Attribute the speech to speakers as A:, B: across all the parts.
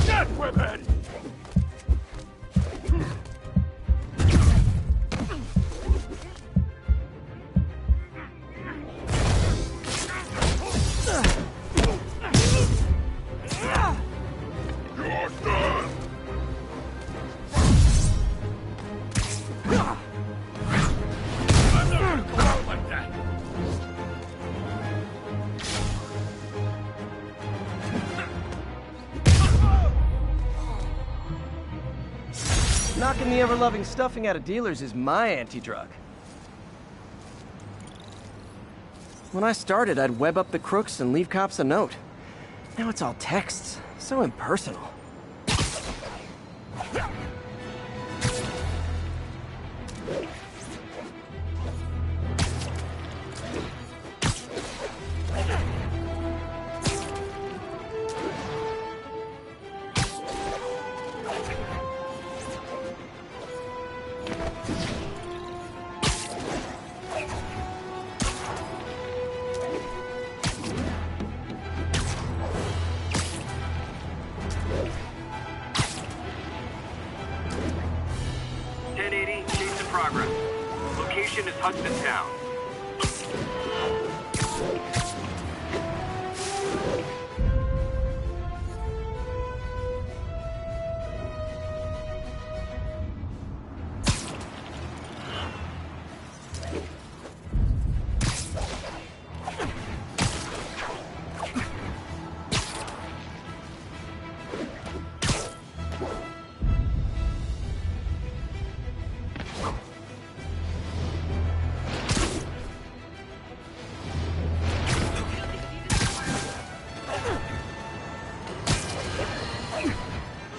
A: Get with it! You're done! I'm not gonna go out like that!
B: Knocking the ever-loving stuffing out of dealers is my anti-drug. When I started, I'd web up the crooks and leave cops a note. Now it's all texts, so impersonal.
C: Progress. Location is Hudson Town.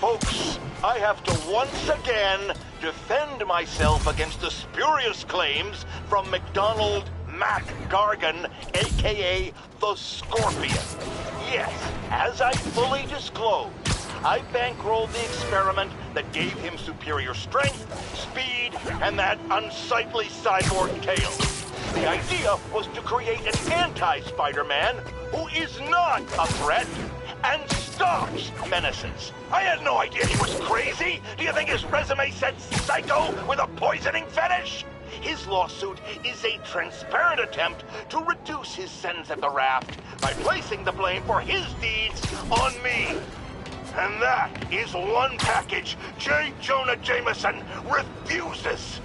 D: Folks, I have to once again defend myself against the spurious claims from McDonald Mac Gargan, aka the Scorpion. Yes, as I fully disclosed, I bankrolled the experiment that gave him superior strength, speed, and that unsightly cyborg tail. The idea was to create an anti-Spider-Man who is not a threat and stops menaces. I had no idea he was crazy. Do you think his resume said psycho with a poisoning fetish? His lawsuit is a transparent attempt to reduce his sentence at the raft by placing the blame for his deeds on me. And that is one package J. Jonah Jameson refuses.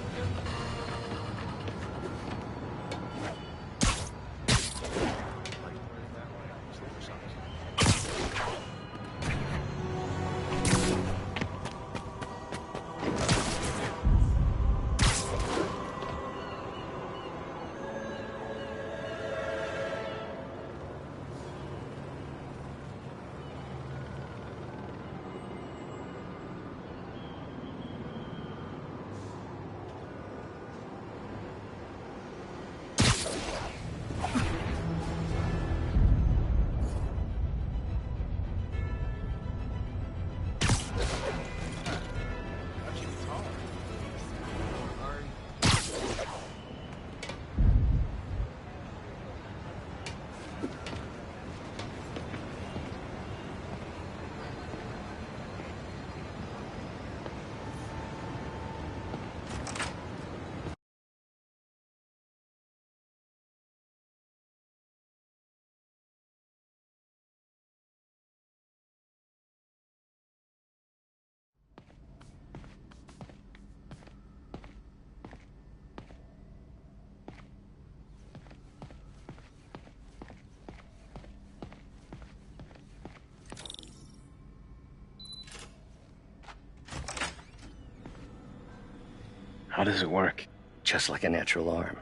E: How does it work?
B: Just like a natural arm.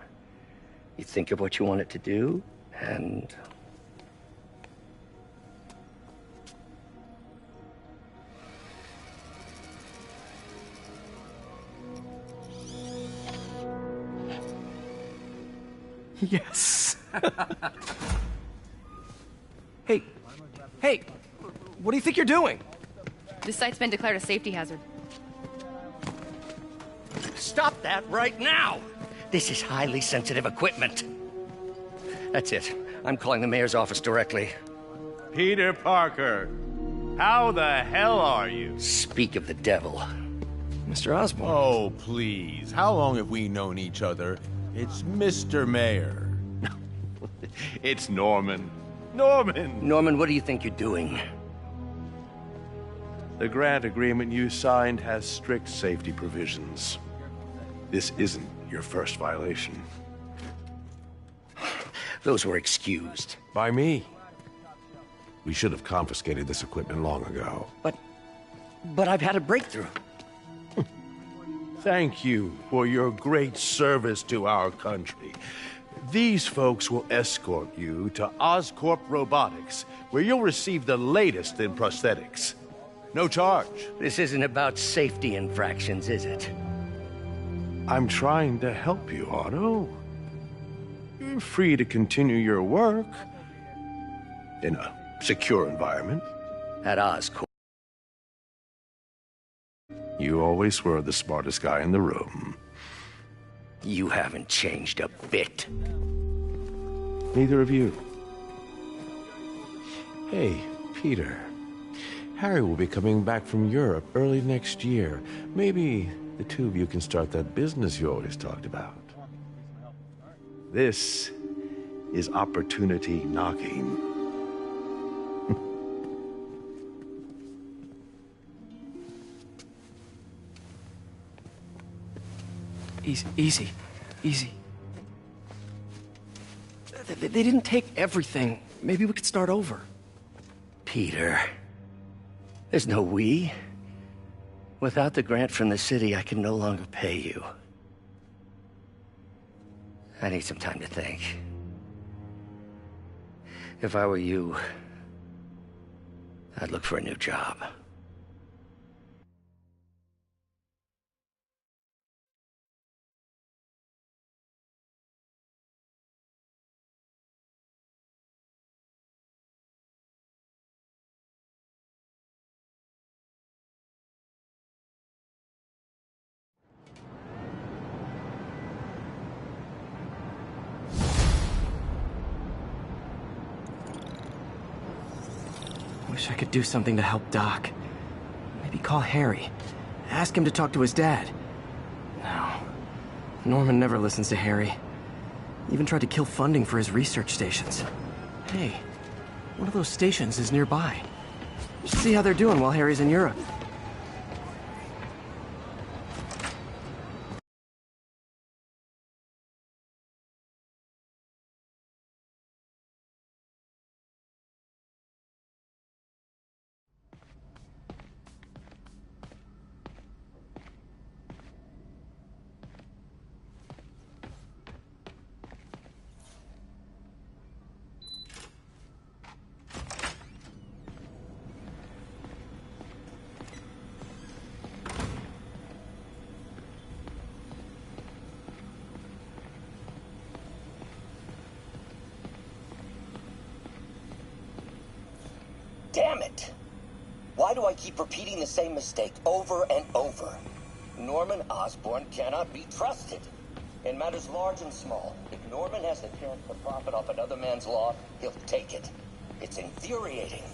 B: You think of what you want it to do, and... Yes! Hey! Hey! What do you think you're doing?
F: This site's been declared a safety hazard.
B: Stop that right now! This is highly sensitive equipment. That's it. I'm calling the mayor's office directly.
A: Peter Parker, How the hell are you?
G: Speak of the devil.
B: Mr. Osborn.
H: Oh, please. How long have we known each other? It's Mr. Mayor.
A: It's Norman. Norman!
G: Norman, what do you think you're doing?
A: The grant agreement you signed has strict safety provisions. This isn't your first violation.
G: Those were excused.
H: By me. We should have confiscated this equipment long ago.
G: But I've had a breakthrough.
A: Thank you for your great service to our country. These folks will escort you to Oscorp Robotics, where you'll receive the latest in prosthetics. No charge.
G: This isn't about safety infractions, is it?
A: I'm trying to help you, Otto. You're free to continue your work in a secure environment.
G: At Oscorp.
A: You always were the smartest guy in the room.
G: You haven't changed a bit.
A: Neither of you.
H: Hey, Peter. Harry will be coming back from Europe early next year. Maybe the two of you can start that business you always talked about.
A: This is opportunity knocking.
B: Easy. They didn't take everything. Maybe we could start over.
G: Peter, there's no we. Without the grant from the city, I can no longer pay you. I need some time to think. If I were you, I'd look for a new job.
B: Wish I could do something to help Doc. Maybe call Harry. Ask him to talk to his dad. No. Norman never listens to Harry. Even tried to kill funding for his research stations. Hey, one of those stations is nearby. Should see how they're doing while Harry's in Europe.
I: Damn it! Why do I keep repeating the same mistake over and over? Norman Osborn cannot be trusted. In matters large and small, if Norman has the chance to profit off another man's loss, he'll take it. It's infuriating.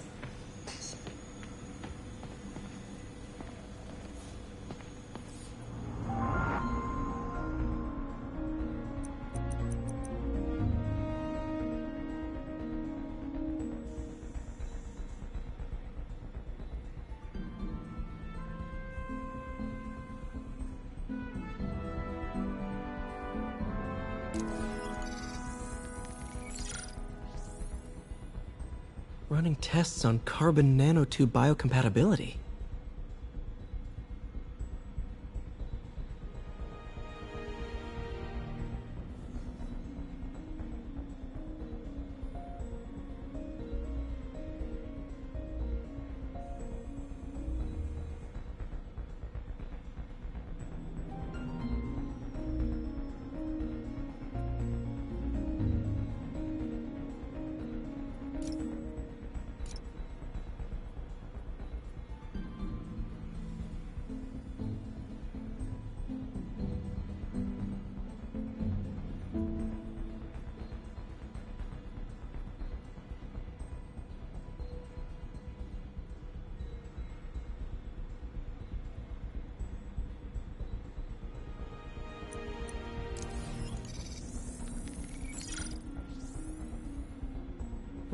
B: Running tests on carbon nanotube biocompatibility.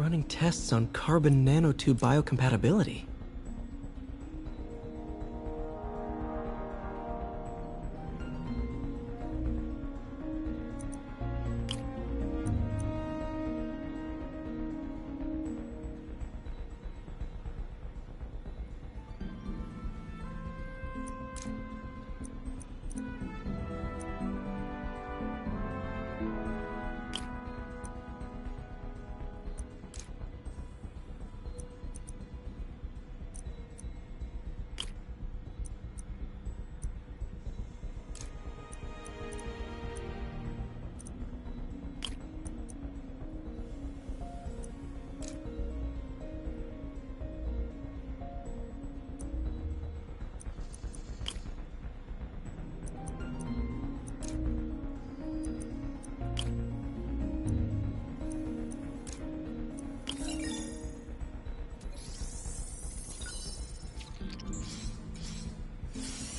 B: Running tests on carbon nanotube biocompatibility.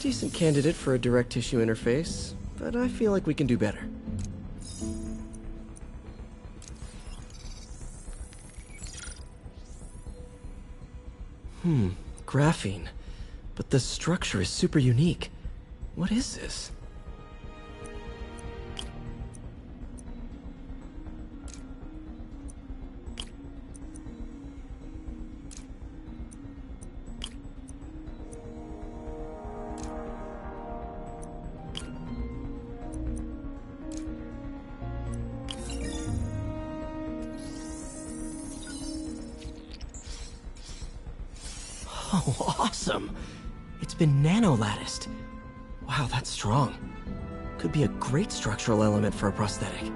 B: Decent candidate for a direct tissue interface, but I feel like we can do better. Graphene. But the structure is super unique. What is this? Oh, awesome! It's been nano-latticed. Wow, that's strong. Could be a great structural element for a prosthetic.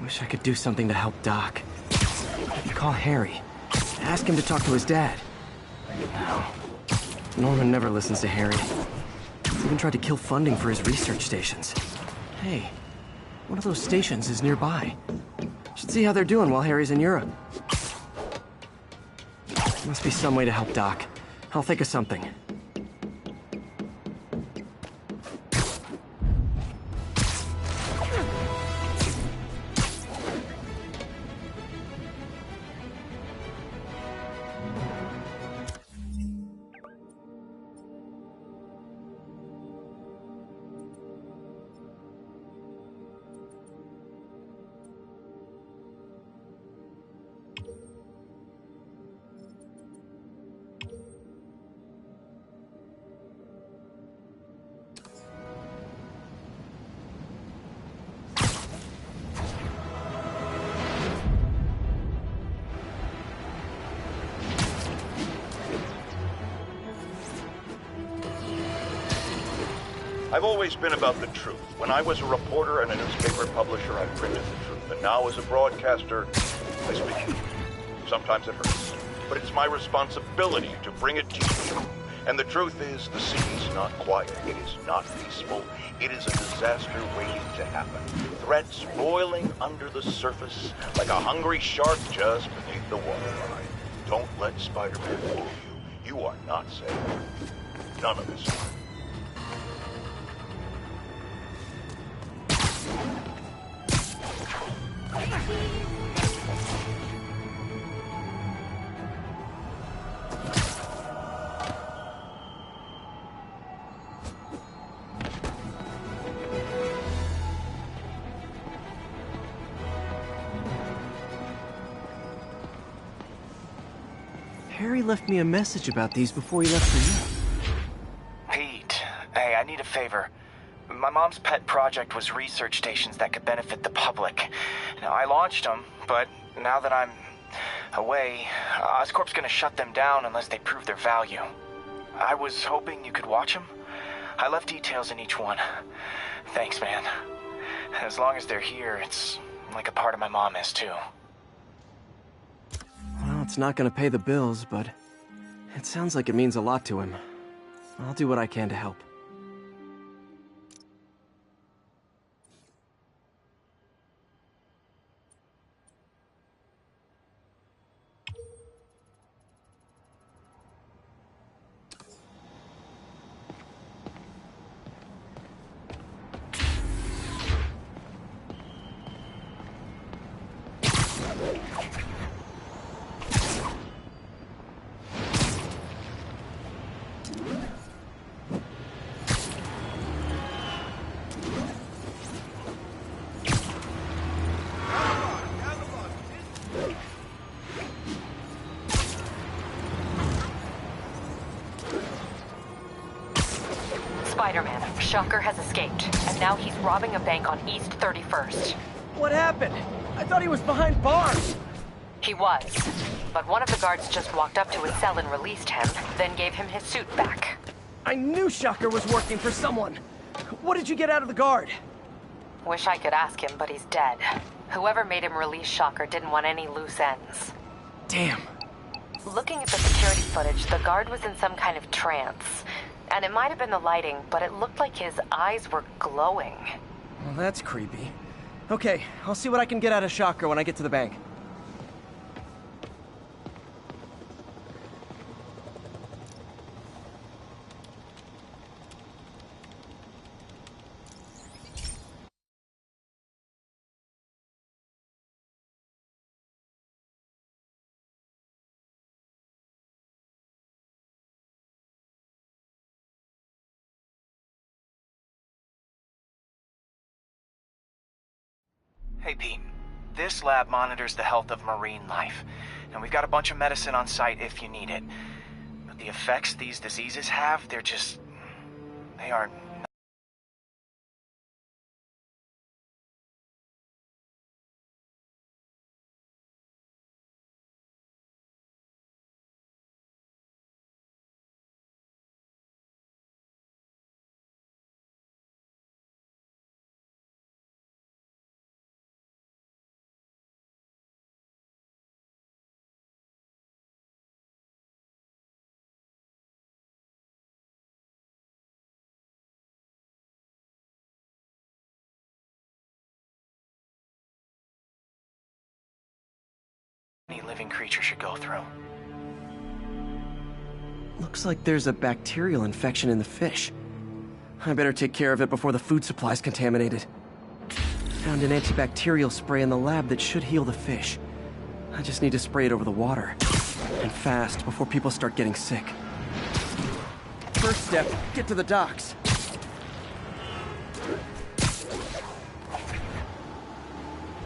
B: Wish I could do something to help Doc. Maybe call Harry. Ask him to talk to his dad. No. Norman never listens to Harry. He's even tried to kill funding for his research stations. Hey, one of those stations is nearby. Should see how they're doing while Harry's in Europe. Must be some way to help Doc. I'll think of something.
D: I've always been about the truth. When I was a reporter and a newspaper publisher, I printed the truth. And now as a broadcaster, I speak the truth. Sometimes it hurts. But it's my responsibility to bring it to you. And the truth is, the city's not quiet. It is not peaceful. It is a disaster waiting to happen. Threats boiling under the surface like a hungry shark just beneath the waterline. Don't let Spider-Man fool you. You are not safe. None of us are.
B: Harry left me a message about these before he left for you.
J: Pete, hey, I need a favor. My mom's pet project was research stations that could benefit the public. Now, I launched them, but now that I'm away, Oscorp's gonna shut them down unless they prove their value. I was hoping you could watch them. I left details in each one. Thanks, man. As long as they're here, it's like a part of my mom is, too.
B: Well, it's not gonna pay the bills, but it sounds like it means a lot to him. I'll do what I can to help.
K: Spider-Man, Shocker has escaped, and now he's robbing a bank on East 31st.
B: What happened? I thought he was behind bars!
K: He was, but one of the guards just walked up to his cell and released him, then gave him his suit back.
B: I knew Shocker was working for someone! What did you get out of the guard?
K: Wish I could ask him, but he's dead. Whoever made him release Shocker didn't want any loose ends.
B: Damn.
K: Looking at the security footage, the guard was in some kind of trance. And it might have been the lighting, but it looked like his eyes were glowing.
B: Well, that's creepy. Okay, I'll see what I can get out of Shocker when I get to the bank.
J: Hey, Pete. This lab monitors the health of marine life, and we've got a bunch of medicine on site if you need it. But the effects these diseases have, they are living creature should go through.
B: Looks like there's a bacterial infection in the fish. I better take care of it before the food supply's contaminated. Found an antibacterial spray in the lab that should heal the fish. I just need to spray it over the water. And fast, before people start getting sick. First step, get to the docks.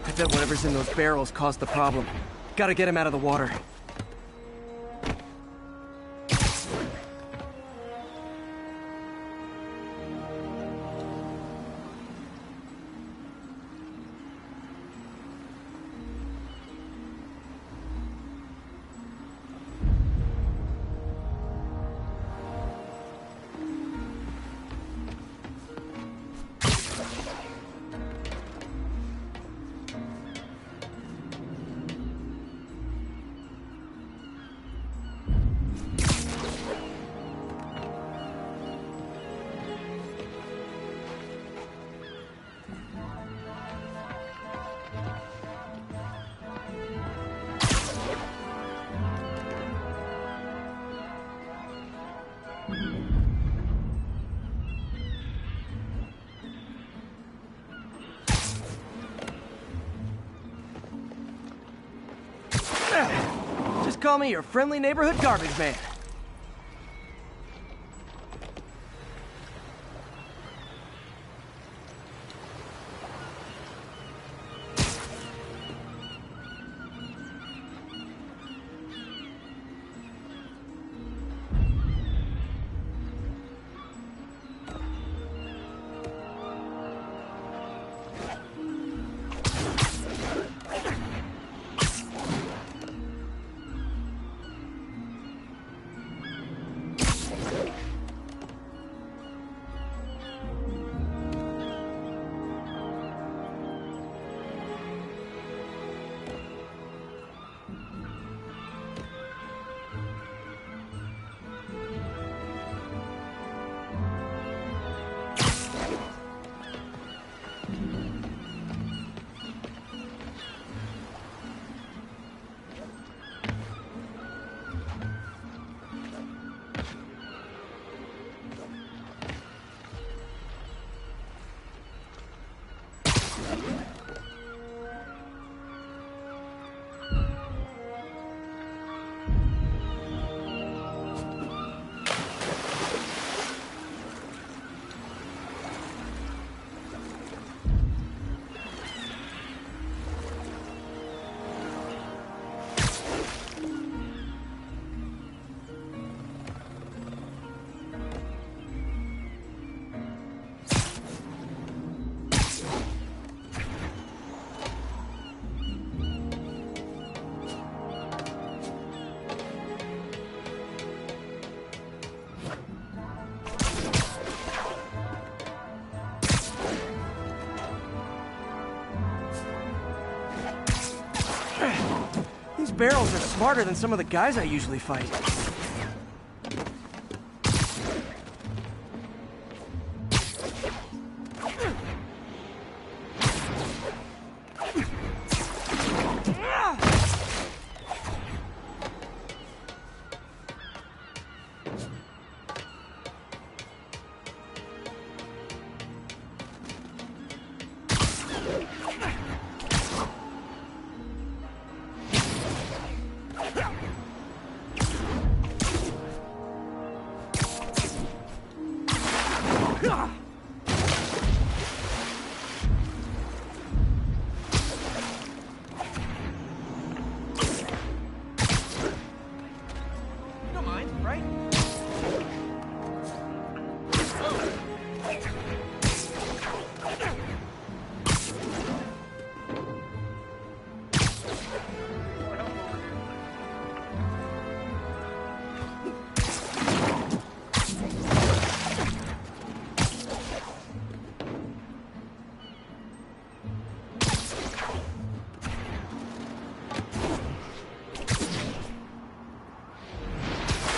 B: I bet whatever's in those barrels caused the problem. Gotta get him out of the water. Just call me your friendly neighborhood garbage man. These barrels are smarter than some of the guys I usually fight.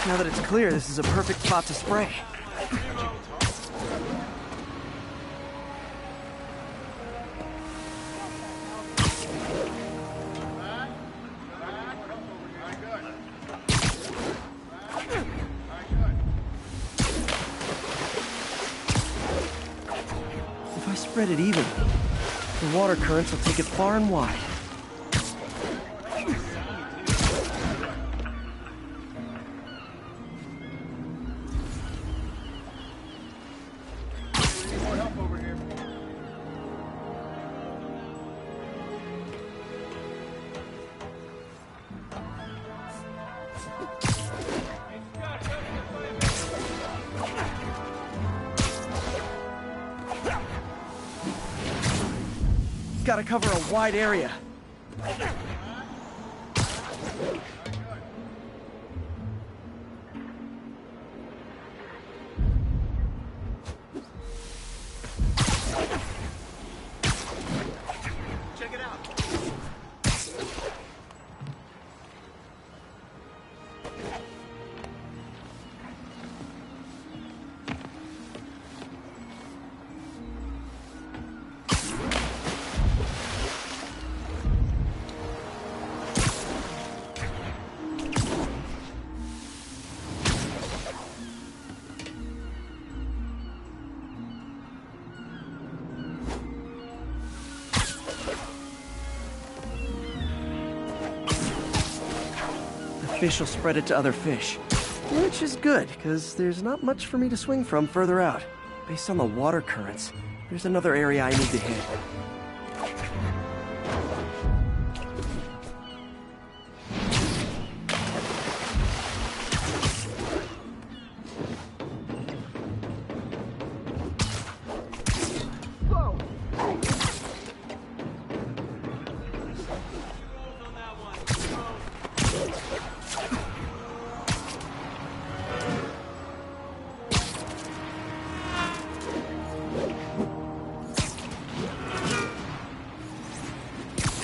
B: Now that it's clear, this is a perfect spot to spray. Spread it evenly. The water currents will take it far and wide. Gotta cover a wide area.
L: Check it out.
B: Fish will spread it to other fish. Which is good, because there's not much for me to swing from further out. Based on the water currents, there's another area I need to hit.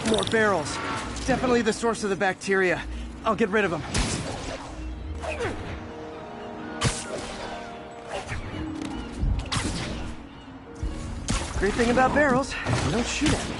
B: More barrels. Definitely the source of the bacteria. I'll get rid of them. Great thing about barrels, they don't shoot at me.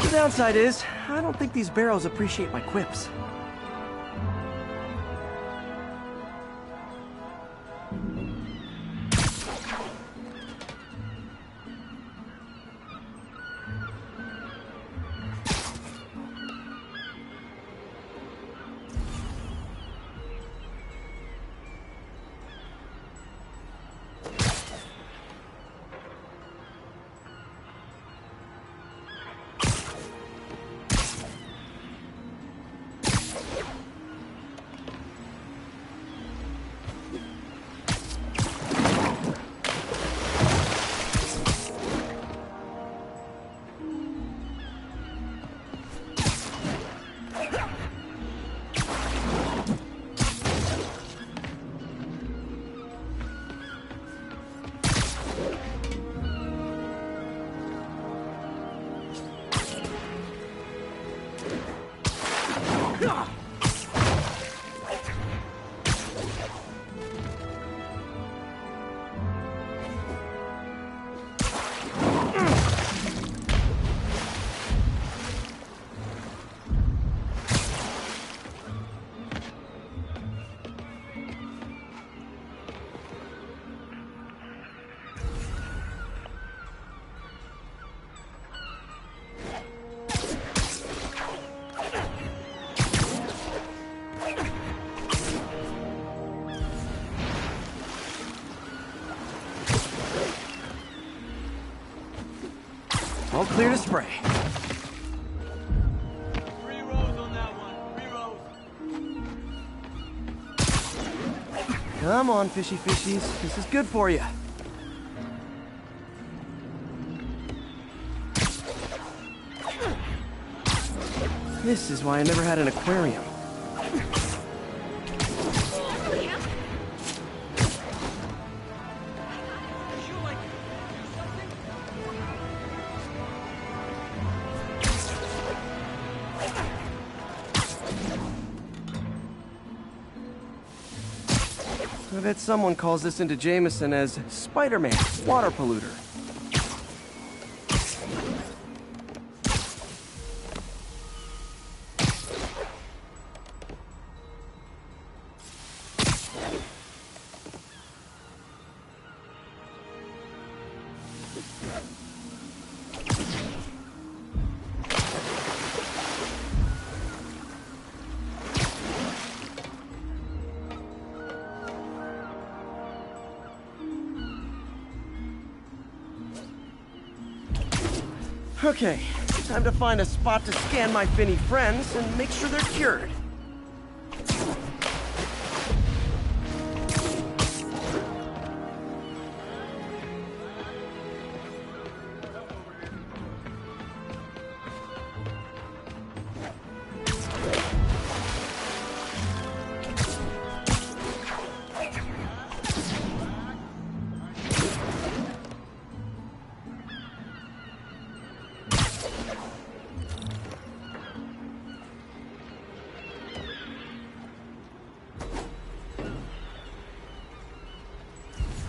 B: The downside is, I don't think these barrels appreciate my quips. All clear to spray.
L: 3 rows on that one. 3 rows.
B: Come on, fishy fishies. This is good for you. This is why I never had an aquarium. I bet someone calls this into Jameson as Spider-Man, water polluter. Okay, time to find a spot to scan my finny friends and make sure they're cured.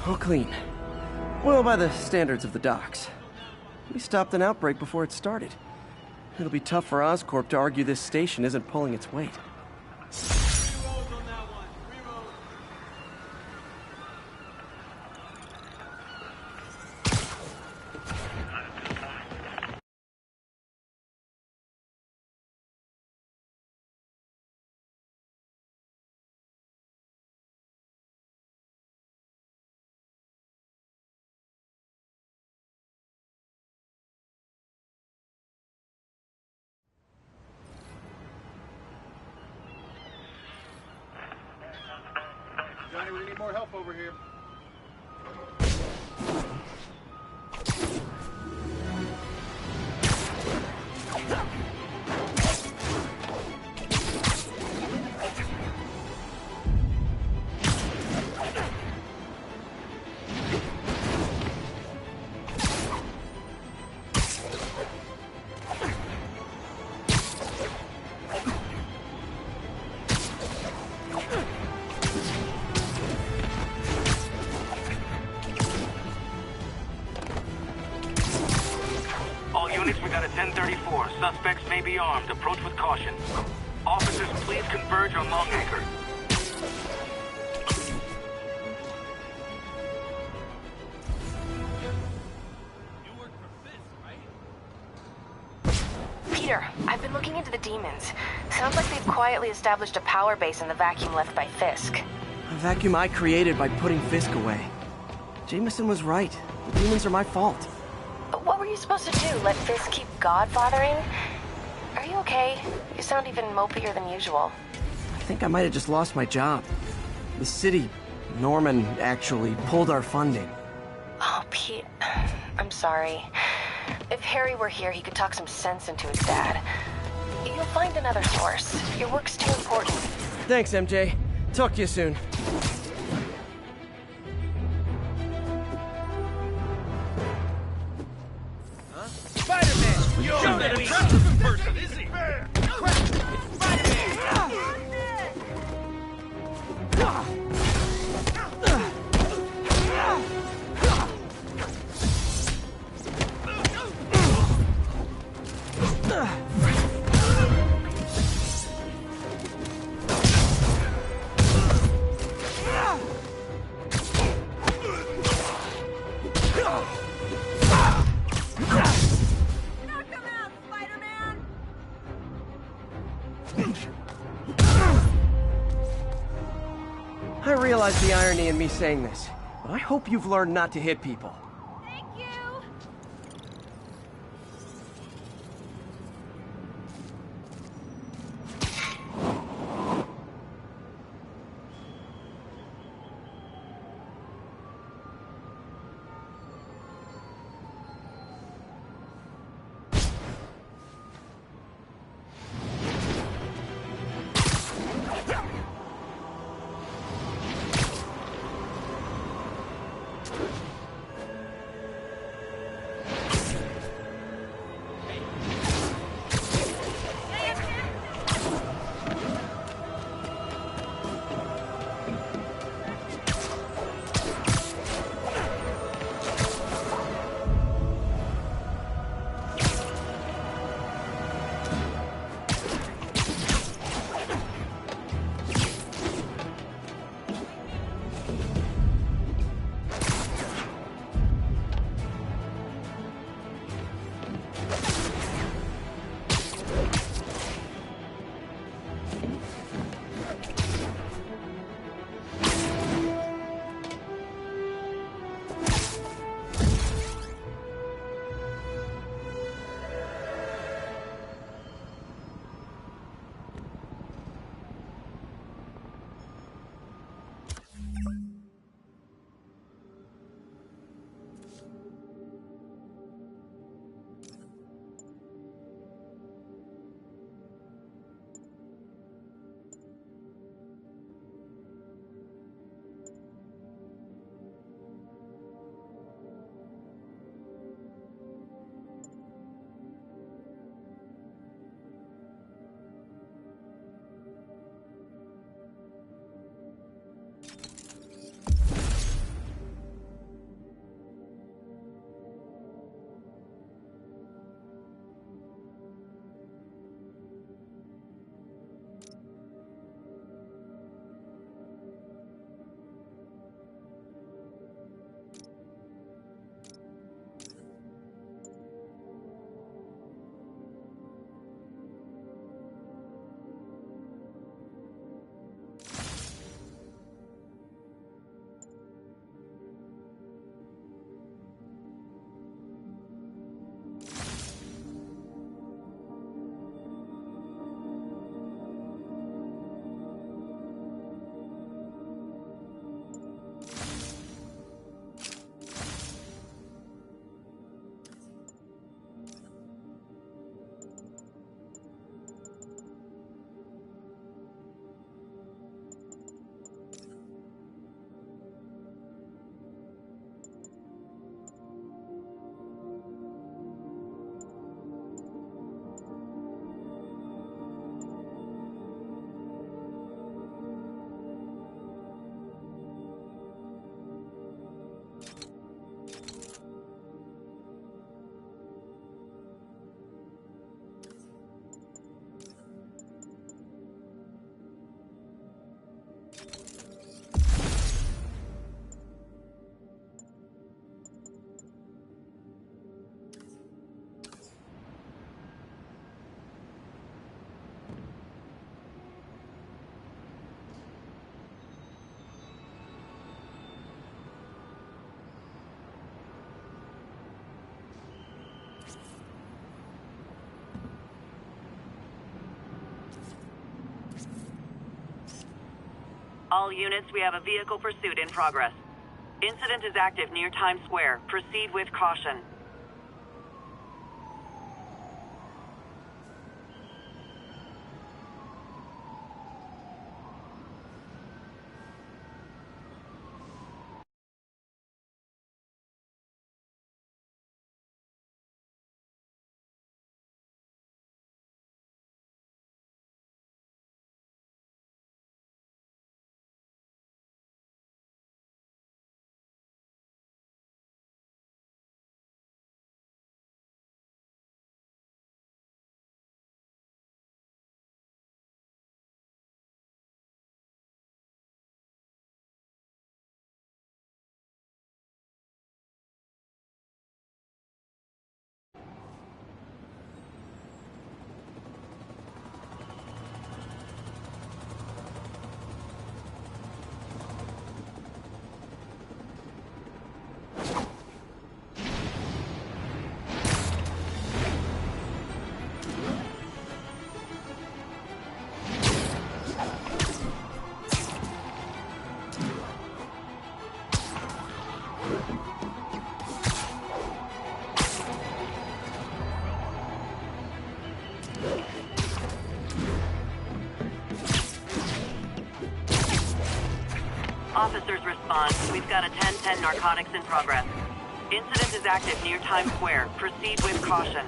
B: All clean. Well, by the standards of the docks. We stopped an outbreak before it started. It'll be tough for Oscorp to argue this station isn't pulling its weight.
M: Johnny, we need more help over here.
C: We got a 1034. Suspects may be armed. Approach with caution. Officers, please converge on Longacre.
K: Peter, I've been looking into the demons. Sounds like they've quietly established a power base in the vacuum left by Fisk.
B: A vacuum I created by putting Fisk away. Jameson was right. The demons are my fault.
K: What were you supposed to do? Let Fisk keep godfathering? Are you okay? You sound even mopier than usual.
B: I think I might have just lost my job. The city, Norman, actually pulled our funding.
K: Oh, Pete, I'm sorry. If Harry were here, he could talk some sense into his dad. You'll find another source. Your work's too important.
B: Thanks, MJ. Talk to you soon.
L: Spider-Man! You're not an attractive person, is he?
B: I realize the irony in me saying this, but I hope you've learned not to hit people.
F: Thank you.
N: All units, we have a vehicle pursuit in progress. Incident is active near Times Square. Proceed with caution. Officers respond. We've got a 10-10 narcotics in progress. Incident is active near Times Square. Proceed with caution.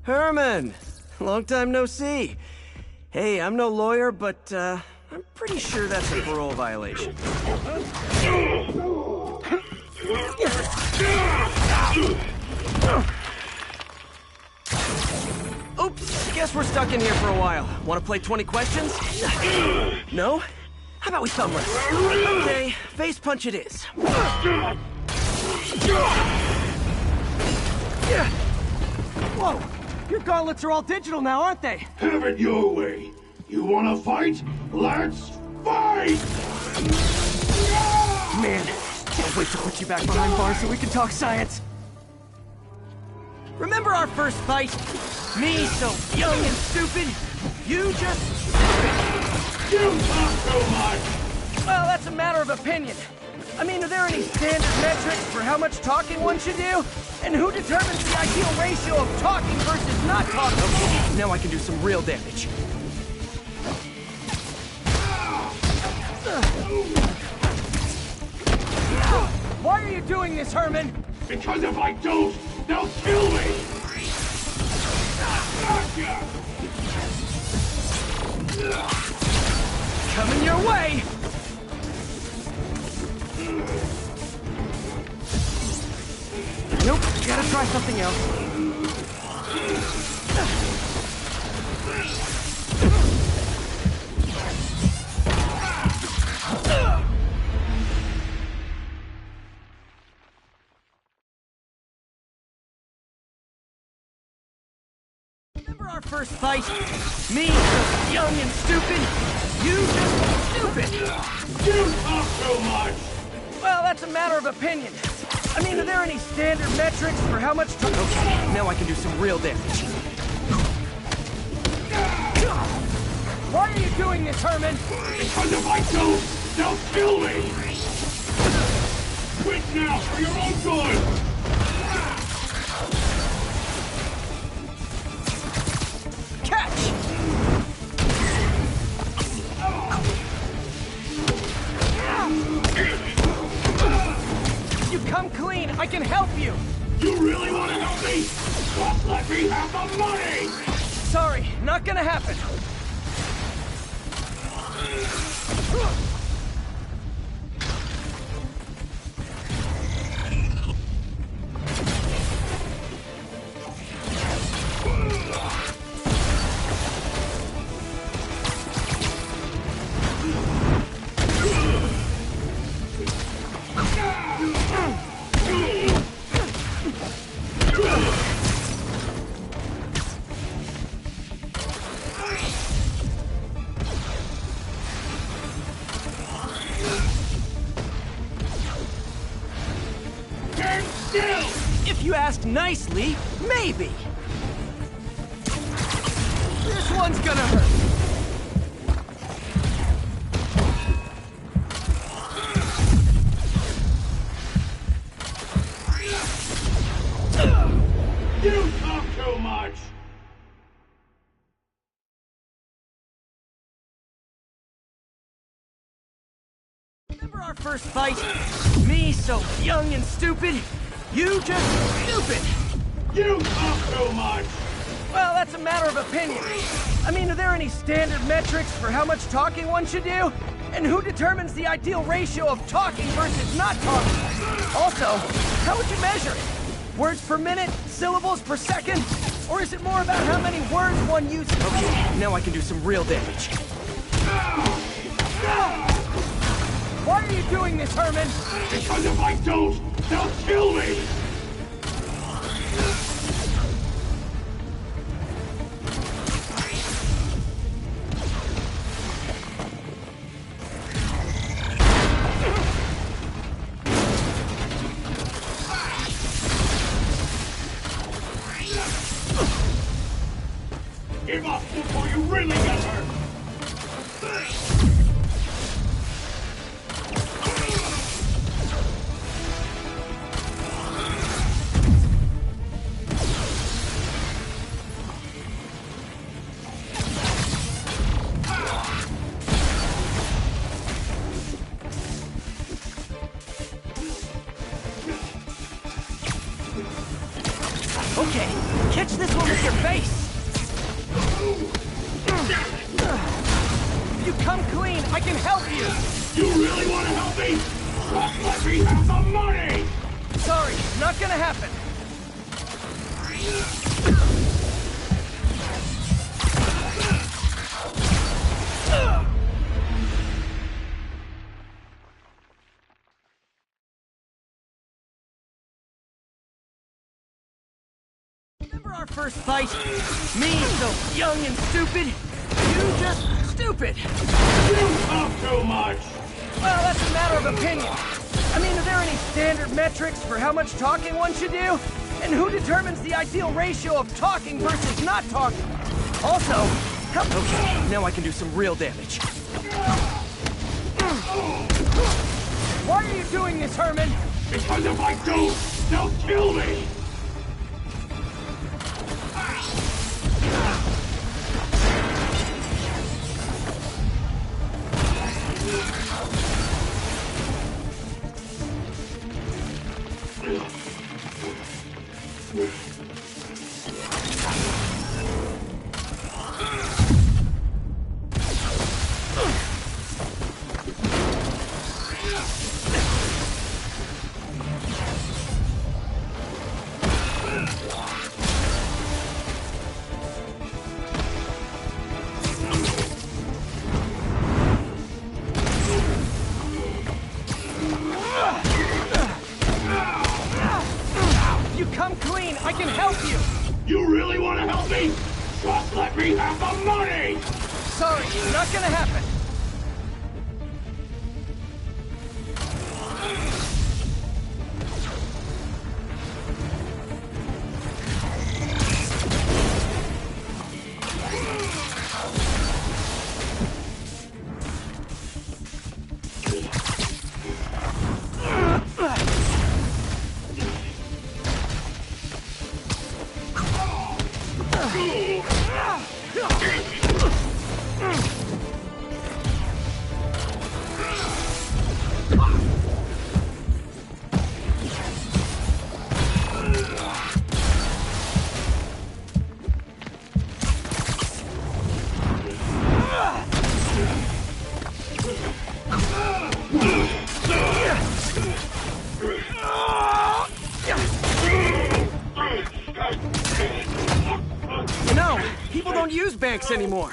B: Herman! Long time no see. Hey, I'm no lawyer, but, I'm pretty sure that's a parole violation. Oops, guess we're stuck in here for a while. Want to play 20 questions? No? How about we thumb wrestle? Okay, face punch it is. Whoa! Your gauntlets are all digital now, aren't they?
O: Have it your way. You wanna fight? Let's fight!
B: Man, can't wait to put you back behind bars so we can talk science. Remember our first fight? Me so young and stupid, you just stupid.
O: You talk too much!
B: Well, that's a matter of opinion. I mean, are there any standard metrics for how much talking one should do? And who determines the ideal ratio of talking versus not talking? Okay, now I can do some real damage. Why are you doing this, Herman?
O: Because if I don't, they'll kill me!
B: Coming your way! Nope, gotta try something else. Remember our first fight? Me, just young and stupid. You, just stupid.
O: You talk too much!
B: Well, that's a matter of opinion. I mean, are there any standard metrics for how much time? Okay, now I can do some real damage. Why are you doing this, Herman?
O: Because if I don't, they'll kill me! Quit now for your own good!
B: Catch! You come clean, I can help you!
O: You really want to help me? Just let me have the money!
B: Sorry, not gonna happen. If you ask nicely, maybe. This one's gonna hurt.
O: You talk too much!
B: Remember our first fight? Me so young and stupid? You just stupid!
O: You talk too much!
B: Well, that's a matter of opinion. I mean, are there any standard metrics for how much talking one should do? And who determines the ideal ratio of talking versus not talking? Also, how would you measure it? Words per minute? Syllables per second? Or is it more about how many words one uses? Okay, now I can do some real damage. Why are you doing this, Herman?
O: Because if I don't, they'll kill me! Give up before you really get hurt!
B: Okay, catch this one with your face! If you come clean, I can help you!
O: You really want to help me? Just let me have the money!
B: Sorry, not gonna happen. Remember our first fight? Me so young and stupid? You just stupid!
O: You talk too much!
B: Well, that's a matter of opinion. I mean, are there any standard metrics for how much talking one should do? And who determines the ideal ratio of talking versus not talking? Also, how... Okay, now I can do some real damage. Why are you doing this, Herman?
O: Because if I don't, they'll kill me!
B: Come clean, I can help you!
O: You really want to help me? Just let me have the money!
B: Sorry, not gonna happen. banks anymore.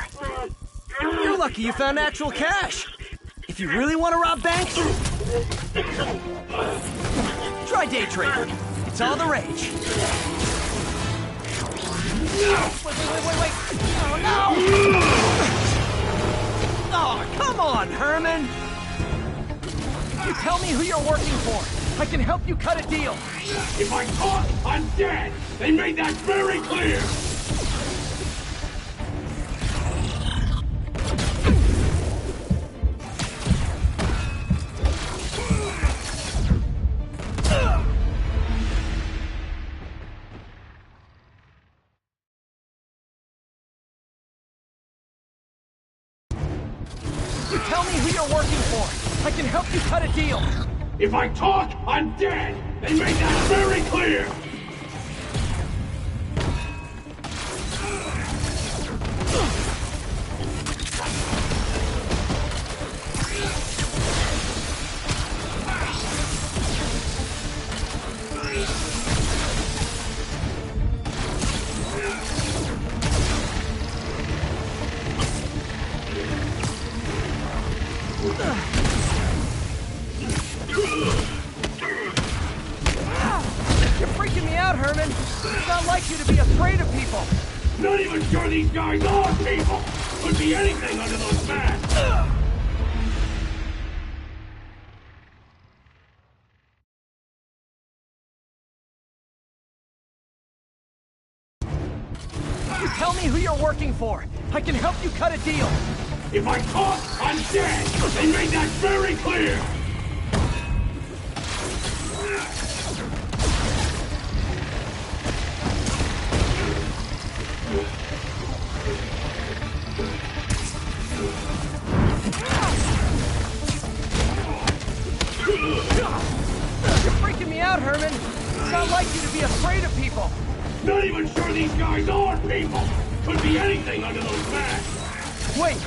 B: You're lucky you found actual cash. If you really want to rob banks, try day trading. It's all the rage. Wait. Oh, no! Oh, come on, Herman! You tell me who you're working for. I can help you cut a deal.
O: If I talk, I'm dead! They made that very clear!
B: You tell me who you're working for. I can help you cut a deal.
O: If I talk, I'm dead! They made that very clear!
B: You're freaking me out, Herman. It's not like you to be afraid of people.
O: Not even sure these guys are people! Could be anything under those masks!
B: You tell me who you're working for. I can help you cut a deal.
O: If I talk, I'm dead! They made that very clear!
B: You're freaking me out, Herman. It's not like you to be afraid of people.
O: Not even sure these guys are people! Could be anything under those masks!
B: Wait,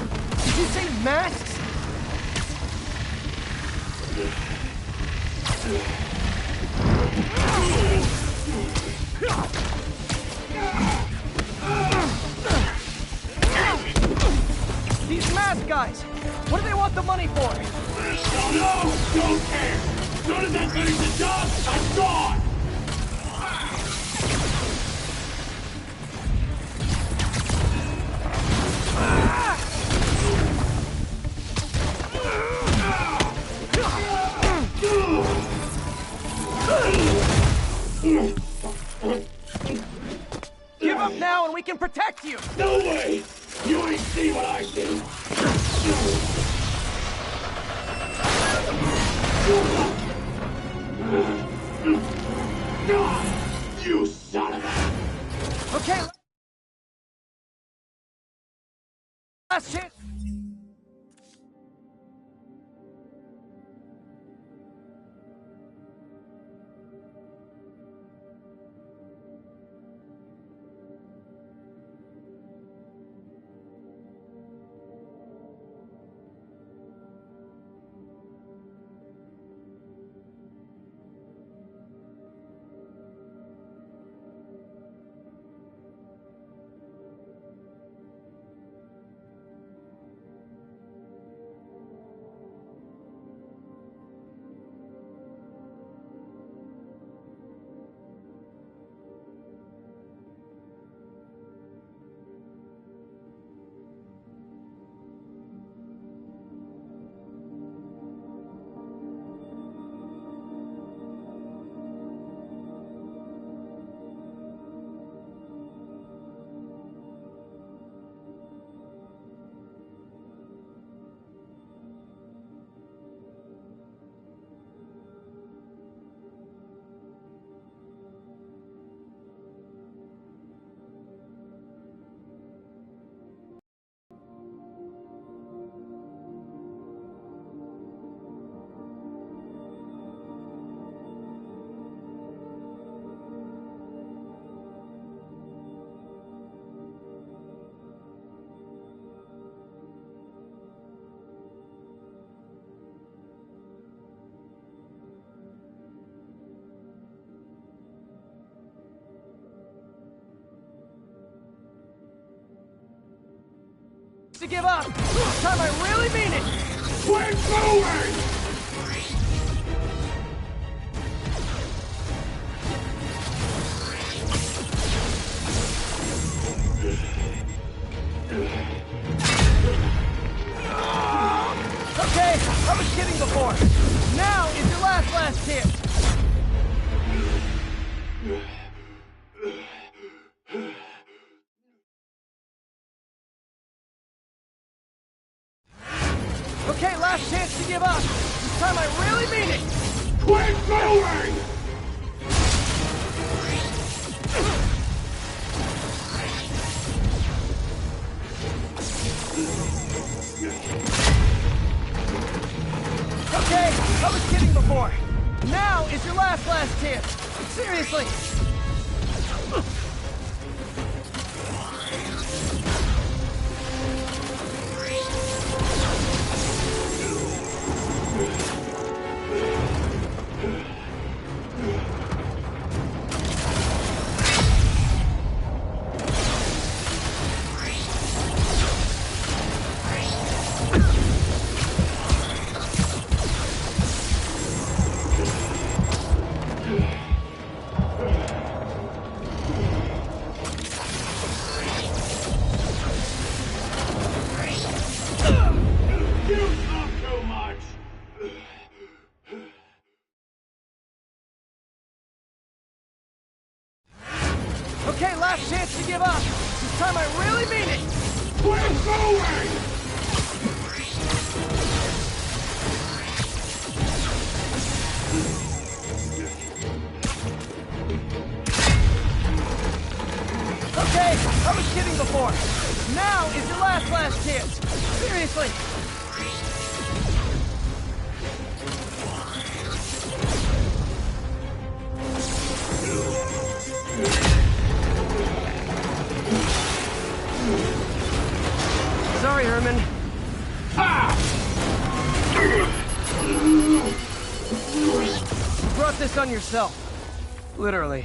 B: did you say masks? These mask guys, what do they want the money for?
O: Don't know! Don't care! As soon as I finish the job, I'm gone!
B: Give up now and we can protect you!
O: No way! You ain't see what I see! You son of a...
B: Okay, last chance. to give up. This time I really mean it.
O: Quit moving!
B: Okay, I was kidding before. Now is your last chance. Okay, last chance to give up. This time I really mean it.
O: Quit moving!
B: Okay, I was kidding before. Now is your last chance. Seriously. Okay, last chance to give up. This time I really mean it.
O: Quit moving!
B: Okay, I was kidding before. Now is your last chance. Seriously. Sorry, Herman. You brought this on yourself. Literally.